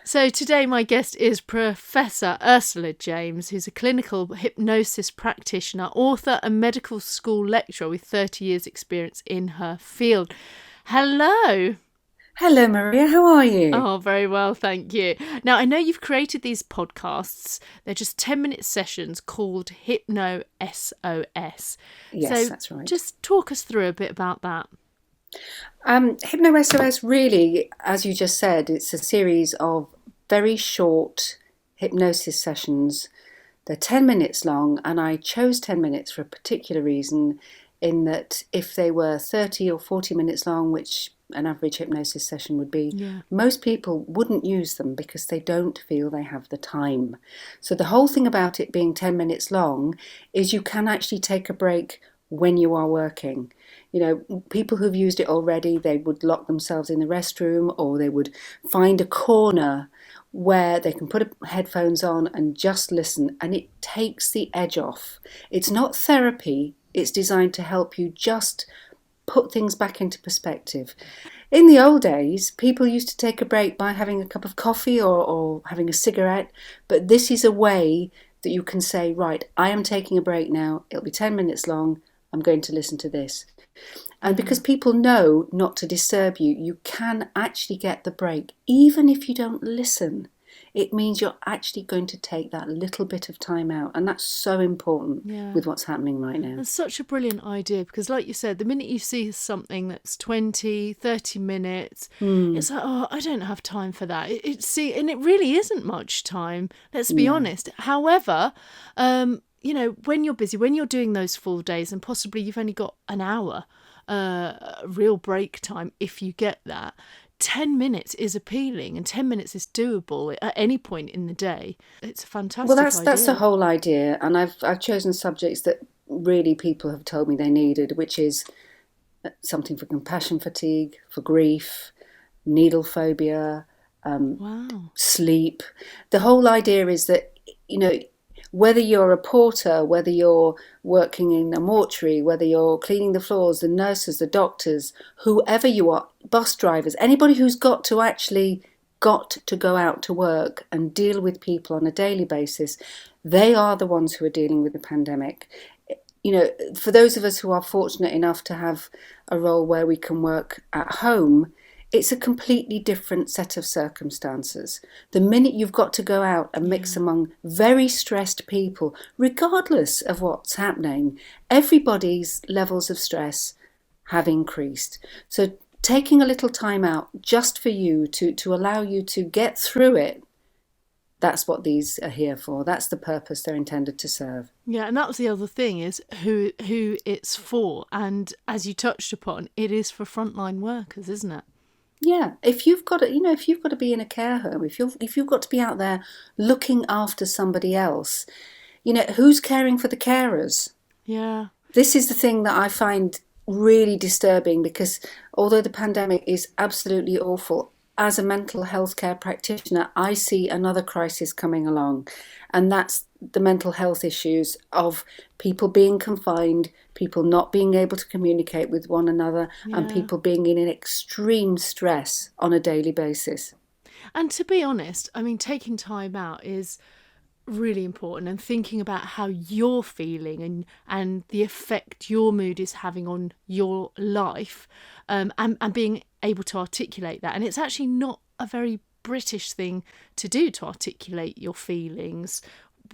So today my guest is Professor Ursula James, who's a clinical hypnosis practitioner, author and medical school lecturer with 30 years experience in her field. Hello. Hello, Maria. How are you? Oh, very well, thank you. Now, I know you've created these podcasts. They're just 10-minute sessions called HypnoSOS. Yes, So that's right. just talk us through a bit about that. HypnoSOS really, as you just said, it's a series of very short hypnosis sessions. They're 10 minutes long, and I chose 10 minutes for a particular reason, in that if they were 30 or 40 minutes long, which an average hypnosis session would be, most people wouldn't use them because they don't feel they have the time. So the whole thing about it being 10 minutes long is you can actually take a break when you are working. You know, people who've used it already, they would lock themselves in the restroom, or they would find a corner where they can put headphones on and just listen, and it takes the edge off. It's not therapy, it's designed to help you just put things back into perspective. In the old days, people used to take a break by having a cup of coffee or having a cigarette, but this is a way that you can say, right, I am taking a break now, it'll be 10 minutes long, I'm going to listen to this. And because people know not to disturb you, you can actually get the break. Even if you don't listen, it means you're actually going to take that little bit of time out. And that's so important with what's happening right now. That's such a brilliant idea because, like you said, the minute you see something that's 20, 30 minutes, it's like, oh, I don't have time for that. And it really isn't much time, let's be honest. However, you know, when you're busy, when you're doing those full days and possibly you've only got an hour real break time, if you get that, 10 minutes is appealing and 10 minutes is doable at any point in the day. It's a fantastic idea. That's the whole idea. And I've chosen subjects that really people have told me they needed, which is something for compassion fatigue, for grief, needle phobia, sleep. The whole idea is that, you know, whether you're a porter, whether you're working in a mortuary, whether you're cleaning the floors, the nurses, the doctors, whoever you are, bus drivers, anybody who's got to go out to work and deal with people on a daily basis, they are the ones who are dealing with the pandemic. You know, for those of us who are fortunate enough to have a role where we can work at home, it's a completely different set of circumstances. The minute you've got to go out and mix among very stressed people, regardless of what's happening, everybody's levels of stress have increased. So taking a little time out just for you to allow you to get through it, that's what these are here for. That's the purpose they're intended to serve. Yeah, and that was the other thing, is who it's for. And as you touched upon, it is for frontline workers, isn't it? Yeah, if you've got to be in a care home, if you've got to be out there looking after somebody else, you know, who's caring for the carers? Yeah. This is the thing that I find really disturbing, because although the pandemic is absolutely awful, as a mental health care practitioner, I see another crisis coming along, and that's the mental health issues of people being confined, people not being able to communicate with one another, and people being in an extreme stress on a daily basis. And to be honest, I mean, taking time out is really important, and thinking about how you're feeling and the effect your mood is having on your life, and being able to articulate that. And it's actually not a very British thing to do, to articulate your feelings.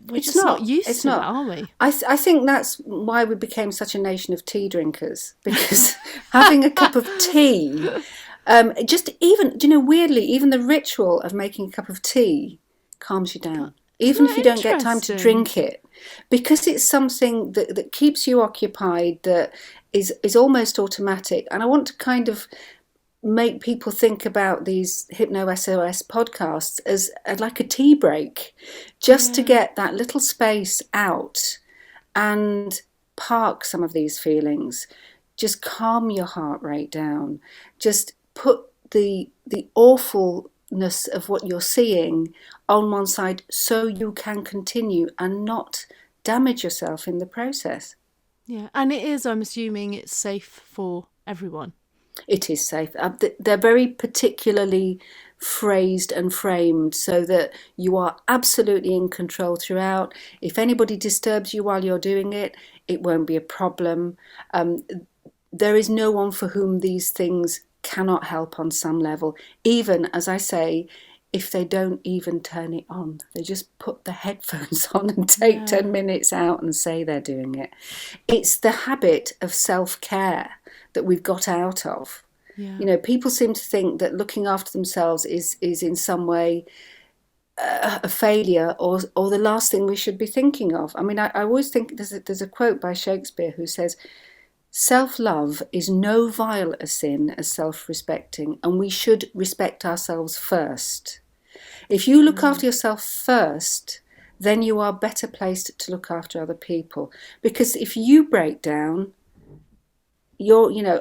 We're just not used to that, are we? I think that's why we became such a nation of tea drinkers, because having a cup of tea, weirdly, even the ritual of making a cup of tea calms you down. Even if you don't get time to drink it, because it's something that keeps you occupied, that is almost automatic. And I want to kind of make people think about these HypnoSOS podcasts as like a tea break, just to get that little space out and park some of these feelings. Just calm your heart rate down. Just put the awfulness of what you're seeing on one side so you can continue and not damage yourself in the process. Yeah, and it is, I'm assuming it's safe for everyone. It is safe. They're very particularly phrased and framed so that you are absolutely in control throughout. If anybody disturbs you while you're doing it, it won't be a problem. There is no one for whom these things cannot help on some level, even, as I say, if they don't even turn it on. They just put the headphones on and take 10 minutes out and say they're doing it. It's the habit of self-care that we've got out of. Yeah. You know, people seem to think that looking after themselves is in some way a failure or the last thing we should be thinking of. I mean, I always think there's a quote by Shakespeare who says, "Self-love is no vile a sin as self-respecting, and we should respect ourselves first." If you look after yourself first, then you are better placed to look after other people. Because if you break down,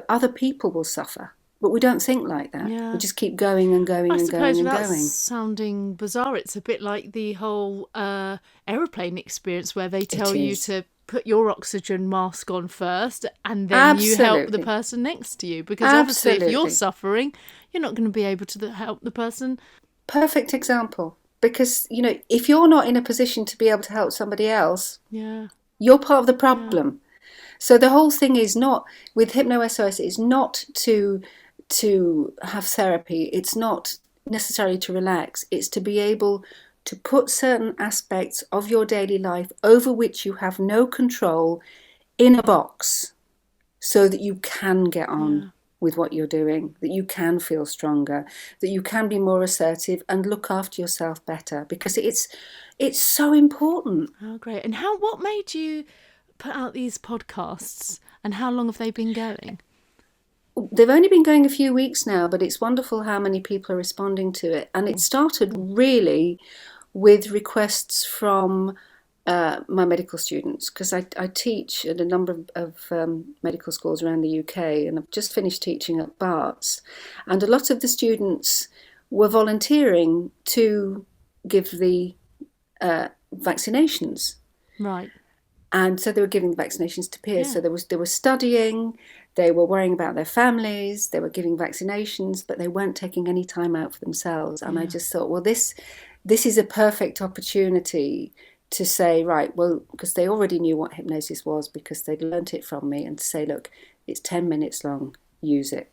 other people will suffer. But we don't think like that. Yeah. We just keep going and going and going and going. I suppose that's sounding bizarre. It's a bit like the whole aeroplane experience where they tell you to put your oxygen mask on first and then you help the person next to you. Because obviously if you're suffering, you're not going to be able to help the person. Perfect example. Because, if you're not in a position to be able to help somebody else, you're part of the problem. Yeah. So the whole thing is not, with HypnoSOS, is not to have therapy. It's not necessarily to relax. It's to be able to put certain aspects of your daily life over which you have no control in a box so that you can get on with what you're doing, that you can feel stronger, that you can be more assertive and look after yourself better, because it's so important. Oh, great. And what made you put out these podcasts, and how long have they been going? They've only been going a few weeks now, but it's wonderful how many people are responding to it. And it started really with requests from my medical students, because I teach at a number of medical schools around the UK, and I've just finished teaching at Barts. And a lot of the students were volunteering to give the vaccinations. Right. And so they were giving the vaccinations to peers. So they were studying, they were worrying about their families, they were giving vaccinations, but they weren't taking any time out for themselves. And I just thought, well, this is a perfect opportunity to say, right, well, because they already knew what hypnosis was because they'd learnt it from me, and to say, look, it's 10 minutes long, use it.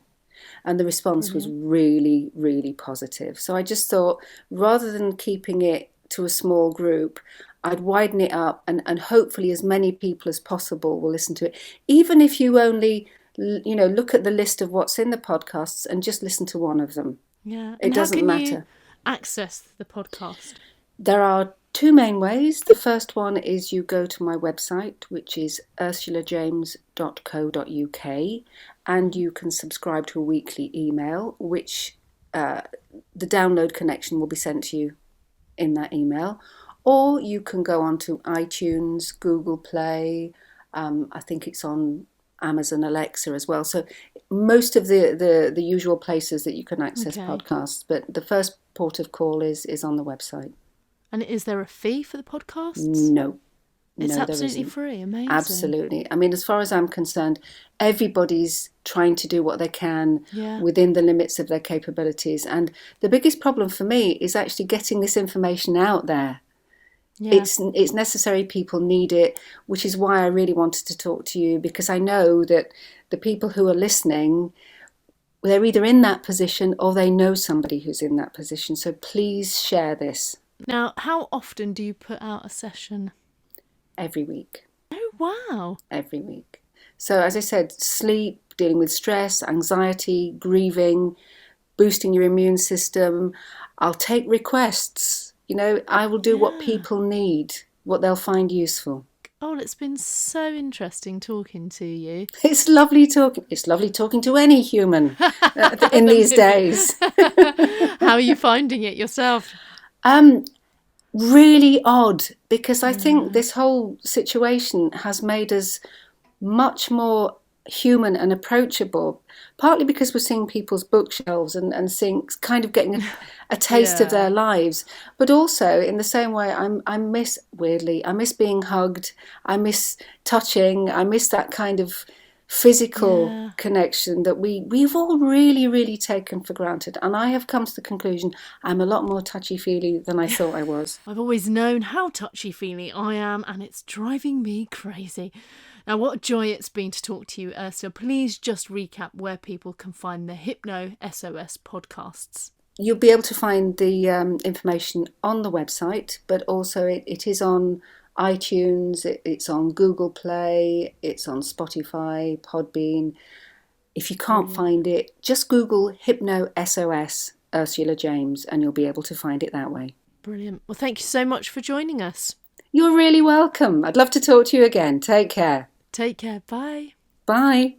And the response was really, really positive. So I just thought, rather than keeping it to a small group, I'd widen it up, and hopefully as many people as possible will listen to it. Even if you only, look at the list of what's in the podcasts and just listen to one of them. Yeah. It doesn't matter. How can you access the podcast? There are two main ways. The first one is you go to my website, which is ursulajames.co.uk, and you can subscribe to a weekly email, which the download connection will be sent to you in that email. Or you can go on to iTunes, Google Play, I think it's on Amazon Alexa as well. So most of the usual places that you can access podcasts, but the first port of call is on the website. And is there a fee for the podcasts? No. It's absolutely free. Amazing. Absolutely. I mean, as far as I'm concerned, everybody's trying to do what they can within the limits of their capabilities. And the biggest problem for me is actually getting this information out there. Yeah. It's necessary, people need it, which is why I really wanted to talk to you, because I know that the people who are listening, they're either in that position or they know somebody who's in that position. So please share this. Now, how often do you put out a session? Every week. Oh, wow. Every week. So as I said, sleep, dealing with stress, anxiety, grieving, boosting your immune system. I'll take requests. I will do what people need, what they'll find useful. Oh, it's been so interesting talking to you. It's lovely talking. It's lovely talking to any human in these days. How are you finding it yourself? Really odd, because I think this whole situation has made us much more human and approachable, partly because we're seeing people's bookshelves and seeing, kind of getting a taste of their lives, but also in the same way I miss being hugged, I miss touching, I miss that kind of physical connection that we've all really, really taken for granted. And I have come to the conclusion I'm a lot more touchy-feely than I thought I was. I've always known how touchy-feely I am, and it's driving me crazy. Now, what a joy it's been to talk to you, Ursula. Please just recap where people can find the HypnoSOS podcasts. You'll be able to find the information on the website, but also it is on iTunes, it's on Google Play, it's on Spotify, Podbean. If you can't find it, just Google HypnoSOS Ursula James and you'll be able to find it that way. Brilliant. Well, thank you so much for joining us. You're really welcome. I'd love to talk to you again. Take care. Take care. Bye. Bye.